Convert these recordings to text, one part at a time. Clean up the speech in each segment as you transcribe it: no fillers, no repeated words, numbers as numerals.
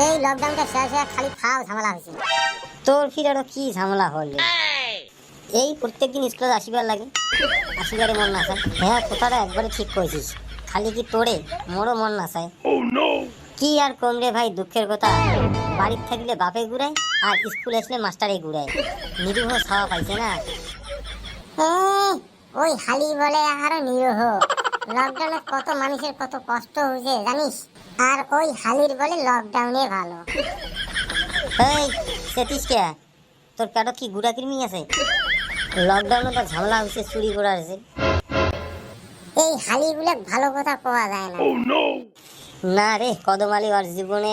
এই লকডাউনটা শেষ হয়ে খালি খাও ঝামেলা হয়েছে। তোর ফির আরো কি ঝামেলা হলে? এই প্রত্যেকদিন স্কুলে আসিবার লাগে, আসিবারে মন না চায়। হ্যাঁ, কথাটা একবারে ঠিক করেছিস। খালি কি তোরে মোরও মন না চায়। কি আর কম রে ভাই, দুঃখের কথা। বাড়ির থাকলে বাপে ঘুরায়, আর স্কুল আসলে মাস্টারে ঘুরায়। নিরীহ ছাওয়া পাইছে না। ওই হালি বলে আরো নিরীহ। লকডাউনে কত মানুষের কত কষ্ট হয়েছে জানিস, আর ওই হালির বলে লকডাউনে ভালো। এই সেতিস কে, তোর পেটত কি গুড়া কৃমি আছে? লকডাউনে তো ঝামেলা হয়েছে চুরি করার যে। এই হালিগুলো ভালো কথা কোয়া যায় না। না রে কদমালি, ওর জীবনে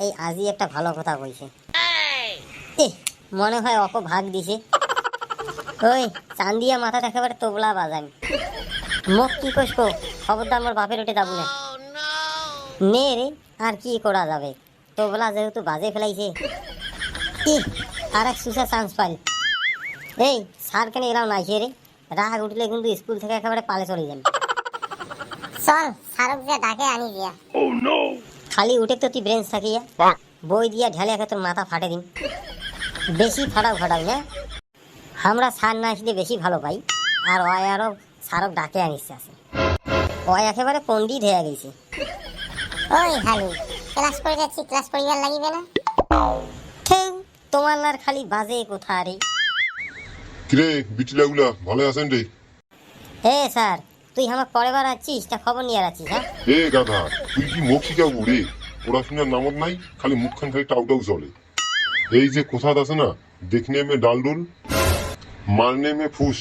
এই আজই একটা ভালো কথা কইছে। মনে হয় অপ ভাগ দিছে। ওই চান্দিয়া মাথা একেবারে তোবলা বাজান। মুখ কি কইস, খবরদার আমার বাপের ওটে যাবো না। নে রে, আর কি করা যাবে, তোবলা যেহেতু বাজে ফেলাইছে। আর এক সুসা চান্স পাইল। এই স্যার কেন এরাও নাই রে? রাগ উঠলে কিন্তু স্কুল থেকে একেবারে পালে চলে যান। চল সারক যে ডাকে আনি দিয়া। খালি উঠে তো তুই ব্রেঞ্চ থাকিয়া বই দিয়া ঢালে একে তোর মাথা ফাটে দিন। বেশি ফাটাও হ্যাঁ। আমরা সার না আসলে বেশি ভালো পাই, আর ওই আরো সারক ডাকে আনিচ্ছে আছে। ওই একেবারে পণ্ডিত হয়ে গেছে। ওই হালি, ক্লাস করে যাচ্ছি, ক্লাস করিবার লাগিবে না? ঠেং, তোমার আর খালি বাজে কোথা রে। কিরে বিটিলাগুলা ভালো আছেন রে? হে স্যার, তুই আমার পরেবার আছিস তা খবর নিয়ে আছিস? হ্যাঁ এ গাধা, তুই কি মুখ শিখাবো রে? পড়াশোনার নামত নাই, খালি মুখখান খালি টাউটাউ চলে। এই যে কোথা আছে না, দেখনে মে ডালডুল, মারনে মে ফুস।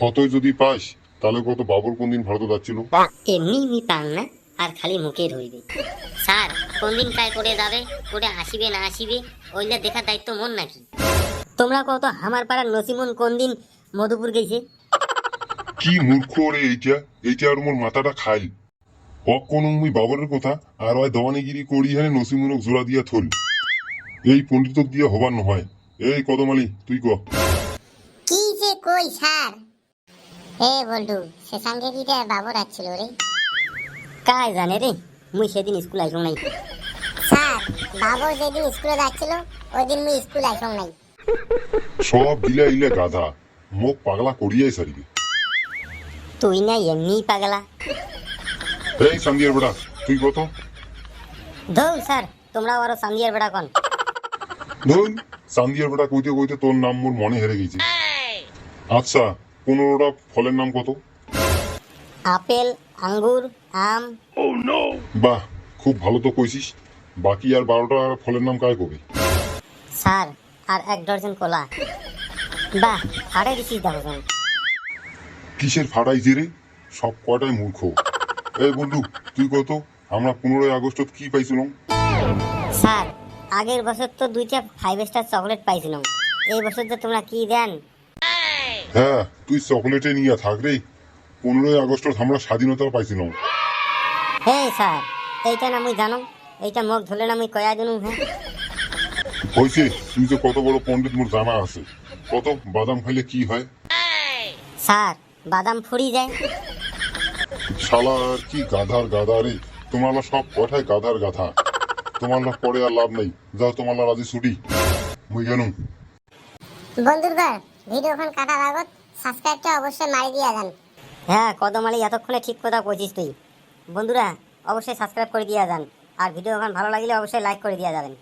কতই যদি পাস, তাহলে কত বাবুর কোন দিন ভারত যাচ্ছিল। এমনি পান না, আর খালি মুখে ধরবে। স্যার কোন দিন ট্রাই করে যাবে, করে আসিবে না আসিবে, ওইটা দেখার দায়িত্ব মন নাকি? তোমরা কত আমার পাড়ার নসিমন কোন দিন মধুপুর গেছে? কি মূর্খ রে এইটা, এইটা আর মোর মাথাটা খাই। হক কোন মুই বাবরের কথা, আর ওই দওয়ানিগিরি করি হানে নসিমুনক জোড়া দিয়া থল। এই পণ্ডিতক দিয়া হবার নহয়। এই কদমালি তুই ক। কি যে কই স্যার? এ বল্টু, সে সঙ্গে কি বাবর আসছিল রে? কায় জানে রে, মুই সেদিন স্কুল আইসং নাই। স্যার, বাবর যেদিন স্কুলে যাচ্ছিল ওই দিন মুই স্কুল আইসং নাই। সব গিলা ইলা গাধা, মুখ পাগলা করিয়াই সারিবে। তুই না এমনি পাগলা। এই সান্দিয়ার বেটা তুই কত? ধৌ স্যার, তোমরাও আরো সান্দিয়ার বেড়া কন। ধুন, সান্দিয়ার বেটা কইতে কইতে তোর নাম মোর মনে হেরে গেছে। আচ্ছা, 15টা ফলের নাম কত? আপেল, আঙ্গুর, আম। বাহ, খুব ভালো তো কইছিস। বাকি আর 12টা ফলের নাম কায় কবি? স্যার, আর 1 ডজন কলা। বাহ, হারে দিছিস দেখো। কিসের ফাড়াইছে রে? সব কয়টাই মূর্খ। এই বন্ধু তুই কত? আমরা 15ই আগস্টত কি পাইছিলাম? স্যার, আগের বছর তো 2টা 5 স্টার চকলেট পাইছিলাম। এই বছর যে তোমরা কি দেন? হ্যাঁ, তুই চকলেটে নিয়ে থাক রে। 15ই আগস্টত আমরা স্বাধীনতা পাইছিলাম। হে স্যার, এইটা না মুই জানো, এইটা মুখ ধরলে না মুই কয়া দিনু। হ্যাঁ হয়েছে, তুই যে কত বড় পণ্ডিত মোর জানা আছে। কত বাদাম খাইলে কি হয়? স্যার, বাদাম ফুরি যায়। শালা আর কি গাধার গাধা রে। তোমার সব কথায় গাধার গাধা। তোমার পরে আর লাভ নাই। যাও তোমার আজি ছুটি। মুই গেলুম। বন্ধুগণ, ভিডিওখন কাটার আগত সাবস্ক্রাইবটা অবশ্যই মারি দিয়া যান। হ্যাঁ কদমালি, এতক্ষণে ঠিক কথা কইছিস তুই। বন্ধুরা অবশ্যই সাবস্ক্রাইব করে দিয়া যান, আর ভিডিও ভালো লাগলে অবশ্যই লাইক করে দিয়া যাবেন।